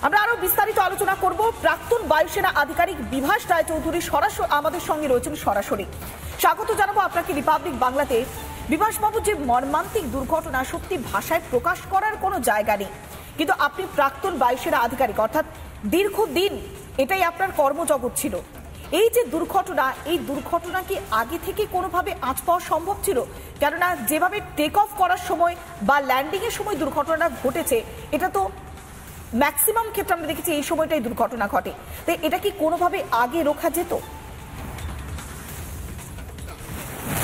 আমরা আরো বিস্তারিত আলোচনা করব। প্রাক্তন বায়ুসেনা আধিকারিক বিভাস রায়চৌধুরী সরাসরি আমাদের সঙ্গে রয়েছেন সরাসরি। স্বাগত জানাবো আপনাকে রিপাবলিক বাংলাতে। বিভাস বাবু, যে মর্মান্তিক দুর্ঘটনা সত্যি ভাষায় প্রকাশ করার কোনো জায়গা নেই, কিন্তু আপনি প্রাক্তন বায়ুসেনা আধিকারিক, অর্থাৎ দীর্ঘদিন এটাই আপনার কর্মজগৎ ছিল। এই যে দুর্ঘটনা, এই দুর্ঘটনা কি আগে থেকে কোনোভাবে আঁচ পাওয়া সম্ভব ছিল? কেননা যেভাবে টেক অফ করার সময় বা ল্যান্ডিং এর সময় দুর্ঘটনা ঘটেছে, এটা তো ম্যাক্সিমাম ক্ষেত্রে আমরা দেখেছি এই সময়টাই দুর্ঘটনা ঘটে। তো এটা কি কোনোভাবে আগে রোখা যেত?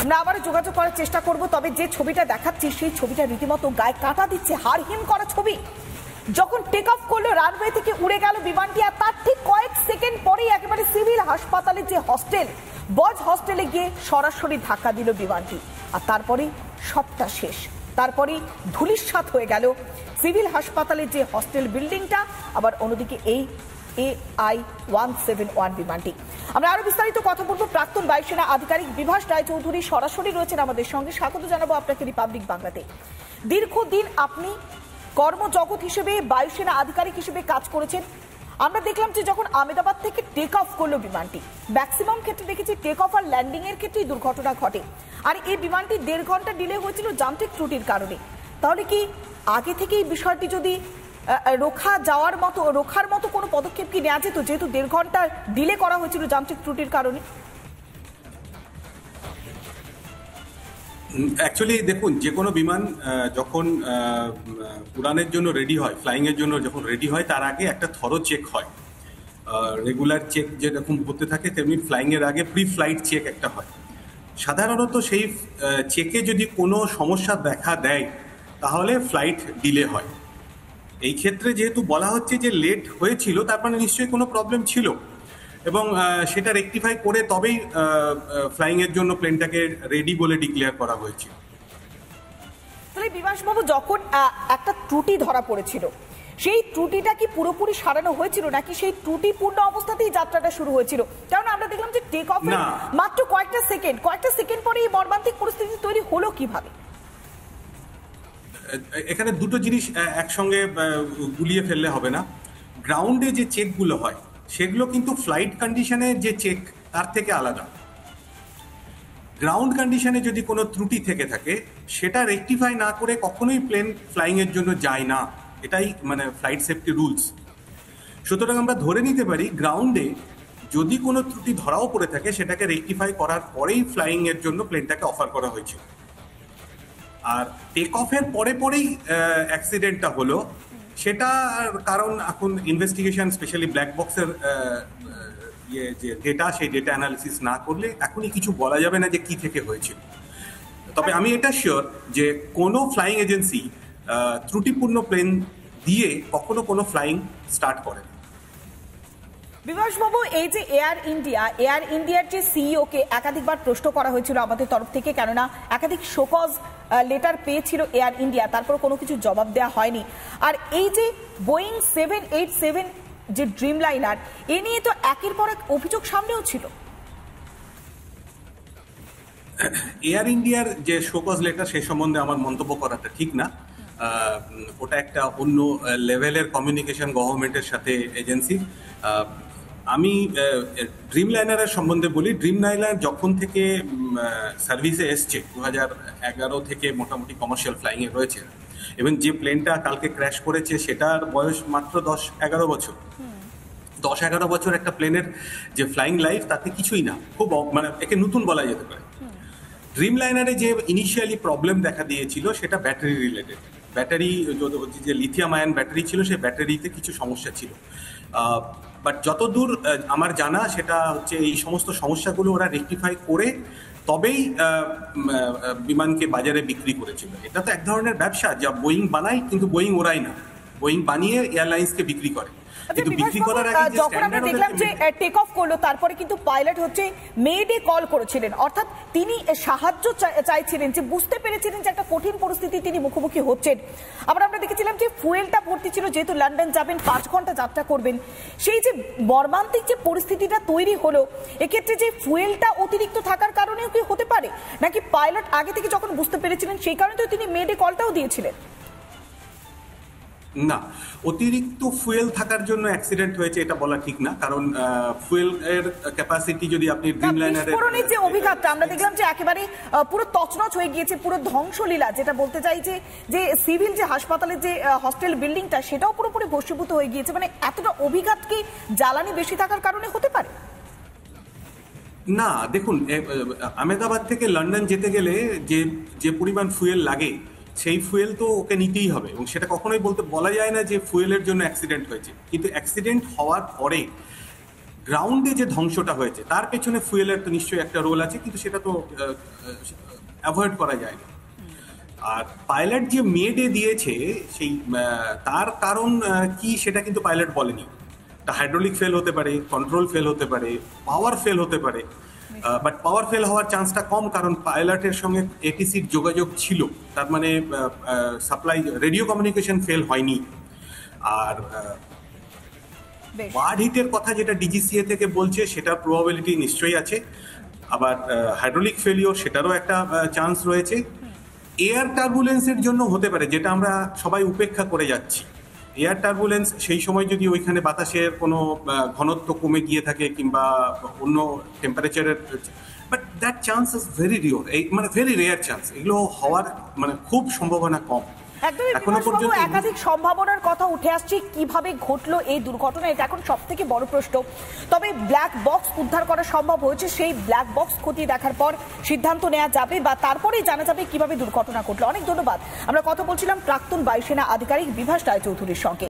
আমরা আবার যোগাযোগ করার চেষ্টা করব। তবে যে ছবিটা দেখাচ্ছি সেই ছবিটা রীতিমতো গায়ে কাটা দিচ্ছে, হাড়হিম করা ছবি। যখন টেক অফ করলো, রানওয়ে থেকে উড়ে গেল বিমানটি, আর তার ঠিক কয়েক সেকেন্ড পরেই একেবারে সিভিল হাসপাতালের যে হস্টেল, বজ হস্টেলে গিয়ে সরাসরি ধাক্কা দিল বিমানটি। আর তারপরে সবটা শেষ। তারপরে ধূলিসাৎ হয়ে গেল সিভিল হাসপাতালের যে হস্টেল বিল্ডিংটা, আবার অন্যদিকে এই AI-171 বিমানটি। আমরা আরো বিস্তারিত কথা বলবো। প্রাক্তন বায়ুসেনা আধিকারিক বিভাস রায়চৌধুরী সরাসরি রয়েছেন আমাদের সঙ্গে। স্বাগত জানাবো আপনাকে রিপাবলিক বাংলাতে। দীর্ঘদিন আপনি কর্মজগৎ হিসেবে বায়ুসেনা আধিকারিক হিসেবে কাজ করেছেন। আমরা দেখলাম যে যখন আহমেদাবাদ থেকে টেক অফ করলো বিমানটি, ম্যাক্সিমাম ক্ষেত্রে দেখেছি টেক অফ আর ল্যান্ডিং এর ক্ষেত্রেই দুর্ঘটনা ঘটে। আর এই বিমানটি 1.5 ঘন্টা ডিলে হয়েছিল যান্ত্রিক ত্রুটির কারণে। তাহলে কি আগে থেকেই বিষয়টি যদি রোখার মতো কোনো পদক্ষেপ কি নেওয়া যেত, যেহেতু 1.5 ঘন্টা ডিলে করা হয়েছিল যান্ত্রিক ত্রুটির কারণে? অ্যাকচুয়ালি দেখুন, যে কোনো বিমান যখন উড়ানের জন্য রেডি হয়, ফ্লাইং এর জন্য যখন রেডি হয়, তার আগে একটা থরো চেক হয়। রেগুলার চেক যেরকম হতে থাকে, তেমনি ফ্লাইং এর আগে প্রি ফ্লাইট চেক একটা হয়। সাধারণত সেই চেকে যদি কোনো সমস্যা দেখা দেয়, তাহলে ফ্লাইট ডিলে হয়। এই ক্ষেত্রে যেহেতু বলা হচ্ছে যে লেট হয়েছিল, তার মানে নিশ্চয়ই কোনো প্রবলেম ছিল, এবং সেটা রেকটিফাই করে তবেই ফ্লাইং এর জন্য প্লেনটাকে রেডি বলে ডিক্লেয়ার করা হয়েছিল। তাহলে বিভাসবাবু, যখন একটা ত্রুটি ধরা পড়েছিল, সেই ত্রুটিটা কি পুরোপুরি সারানো হয়েছিল, নাকি সেই ত্রুটিপূর্ণ অবস্থাতেই যাত্রাটা শুরু হয়েছিল? কারণ আমরা দেখলাম যে টেক অফ মাত্র কয়েকটা সেকেন্ড পরে এই মর্মান্তিক পরিস্থিতি তৈরি হলো কিভাবে? এখানে দুটো জিনিস একসঙ্গে গুলিয়ে ফেললে হবে না। গ্রাউন্ডে যে চেকগুলো হয়, সেগুলো কিন্তু ফ্লাইট কন্ডিশনে যে চেক তার থেকে আলাদা। গ্রাউন্ড কন্ডিশনে যদি কোনো ত্রুটি থেকে থাকে, সেটা রেকটিফাই না করে কখনোই প্লেন ফ্লাইং এর জন্য যায় না। এটাই মানে ফ্লাইট সেফটি রুলস। সুতরাং আমরা ধরে নিতে পারি, গ্রাউন্ডে যদি কোনো ত্রুটি ধরাও পড়ে থাকে, সেটাকে রেকটিফাই করার পরেই ফ্লাইং এর জন্য প্লেনটাকে অফার করা হয়েছিল। আর টেক অফের পরেই অ্যাক্সিডেন্টটা হলো, সেটা কারণ এখন ইনভেস্টিগেশন, স্পেশালি ব্ল্যাক বক্সের যে ডেটা, সেই ডেটা অ্যানালিসিস না করলে এখনই কিছু বলা যাবে না যে কি থেকে হয়েছিল। তবে আমি এটা শিওর যে কোনো ফ্লাইং এজেন্সি ত্রুটিপূর্ণ প্লেন দিয়ে কখনো কোনো ফ্লাইং স্টার্ট করে না। বিভাসবাবু, এই যে এয়ার ইন্ডিয়ার যে সিইও কে একাধিকবার প্রশ্ন করা হয়েছিল আমাদের তরফ থেকে, কেননা একাধিক শোকজ লেটার পেয়েছিল এয়ার ইন্ডিয়া, তারপর কোনো কিছু জবাব দেওয়া হয়নি। আর এই যে বোয়িং 787 যে ড্রিম লাইনার, এ নিয়ে তো একের পর এক অভিযোগ সামনেও ছিল। এয়ার ইন্ডিয়ার যে শোকজ লেটার, সে সম্বন্ধে আমার মন্তব্য করাটা ঠিক না। ওটা একটা অন্য লেভেলের কমিউনিকেশন গভর্নমেন্টের সাথে এজেন্সি। আমি ড্রিম লাইনারের সম্বন্ধে বলি। ড্রিম লাইনার যখন থেকে সার্ভিসে এসছে, 2011 থেকে মোটামুটি কমার্শিয়াল ফ্লাইংয়ে রয়েছে, এবং যে প্লেনটা কালকে ক্র্যাশ করেছে সেটার বয়স মাত্র 10-11 বছর। 10-11 বছর একটা প্লেনের যে ফ্লাইং লাইফ, তাতে কিছুই না, খুব মানে একে নতুন বলা যেতে পারে। ড্রিম লাইনারে যে ইনিশিয়ালি প্রবলেম দেখা দিয়েছিল, সেটা ব্যাটারি রিলেটেড। ব্যাটারি যে লিথিয়াম আয়ন ব্যাটারি ছিল, সেই ব্যাটারিতে কিছু সমস্যা ছিল। বাট যতদূর আমার জানা, সেটা হচ্ছে এই সমস্ত সমস্যাগুলো ওরা রেকটিফাই করে তবেই বিমানকে বাজারে বিক্রি করেছিল। এটা তো এক ধরনের ব্যবসা, যা বোয়িং বানায়, কিন্তু বোয়িং ওরাই না, বোয়িং বানিয়ে এয়ারলাইন্সকে বিক্রি করে। যখন আমরা দেখলাম যে টেক অফ করলো, তারপরে কিন্তু পাইলট হচ্ছে মেডে কল করেছিলেন, অর্থাৎ তিনি সাহায্য চাইছিলেন, যে বুঝতে পেরেছিলেন যে একটা কঠিন পরিস্থিতি তিনি মুখোমুখি হচ্ছেন। আবার আমরা দেখেছিলাম যে ফুয়েলটা ভর্তি ছিল, যেহেতু লন্ডন যাবেন, 5 ঘন্টা যাত্রা করবেন। সেই যে মর্মান্তিক যে পরিস্থিতিটা তৈরি হলো, এক্ষেত্রে যে ফুয়েলটা অতিরিক্ত থাকার কারণেও কি হতে পারে, নাকি পাইলট আগে থেকে যখন বুঝতে পেরেছিলেন সেই কারণে তো তিনি মেডে কলটাও দিয়েছিলেন? না, অতিরিক্ত ফুয়েল থাকার জন্য অ্যাক্সিডেন্ট হয়েছে এটা বলা ঠিক না, কারণ ফুয়েল এর ক্যাপাসিটি যদি আপনি ড্রিমলাইনারের বিস্ফোরণের যে অভিঘাতটা আমরা দেখলাম যে একেবারে পুরো তছনছ হয়ে গিয়েছে, পুরো ধ্বংসলীলা, যেটা বলতে চাই যে সিভিল যে হাসপাতালের যে হস্টেল বিল্ডিংটা সেটাও পুরোপুরি ভস্মীভূত হয়ে গিয়েছে। মানে এতটা অভিঘাত কি জ্বালানি বেশি থাকার কারণে হতে পারে? না, দেখুন, আহমেদাবাদ থেকে লন্ডন যেতে গেলে যে যে পরিমাণ ফুয়েল লাগে সেই ফুয়েল তো ওকে নিতেই হবে, এবং সেটা কখনোই বলা যায় না যে ফুয়েলের জন্য অ্যাক্সিডেন্ট হয়েছে। কিন্তু অ্যাক্সিডেন্ট হওয়ার পরে গ্রাউন্ডে যে ধ্বংসটা হয়েছে তার পেছনে ফুয়েলের তো নিশ্চয়ই একটা রোল আছে, কিন্তু সেটা তো অ্যাভয়েড করা যায় না। আর পাইলট যে মেডে দিয়েছে সেই তার কারণ কি সেটা কিন্তু পাইলট বলেনি। হাইড্রোলিক ফেল হতে পারে, কন্ট্রোল ফেল হতে পারে, পাওয়ার ফেল হতে পারে, বাট পাওয়ার ফেল হওয়ার চান্সটা কম, কারণ পাইলটের সঙ্গে এটিসির যোগাযোগ ছিল, তার মানে সাপ্লাই রেডিও কমিউনিকেশন ফেল হয়নি। আর ওয়ার্ড হিটের কথা যেটা ডিজিসিএ থেকে বলছে সেটার প্রবাবিলিটি নিশ্চয়ই আছে। আবার হাইড্রোলিক ফেলিওর সেটারও একটা চান্স রয়েছে। এয়ার টার্বুলেন্সের জন্য হতে পারে, যেটা আমরা সবাই উপেক্ষা করে যাচ্ছি। এয়ার টার্বুলেন্স সেই সময় যদি ওইখানে বাতাসের কোনো ঘনত্ব কমে গিয়ে থাকে কিংবা অন্য টেম্পারেচারের, but that chance is very rare, মানে ভেরি রেয়ার চান্স। এগুলো হওয়ার মানে খুব সম্ভাবনা কম। একদমই বিভাসবাবু, একাধিক সম্ভাবনার কথা উঠে আসছে, কিভাবে ঘটলো এই দুর্ঘটনা, এটা এখন সব থেকে বড় প্রশ্ন। তবে ব্ল্যাক বক্স উদ্ধার করা সম্ভব হয়েছে, সেই ব্ল্যাক বক্স খতিয়ে দেখার পর সিদ্ধান্ত নেওয়া যাবে বা তারপরেই জানা যাবে কিভাবে দুর্ঘটনা ঘটলো। অনেক ধন্যবাদ। আমরা কথা বলছিলাম প্রাক্তন বায়ুসেনা আধিকারিক বিভাস রায়চৌধুরীর সঙ্গে।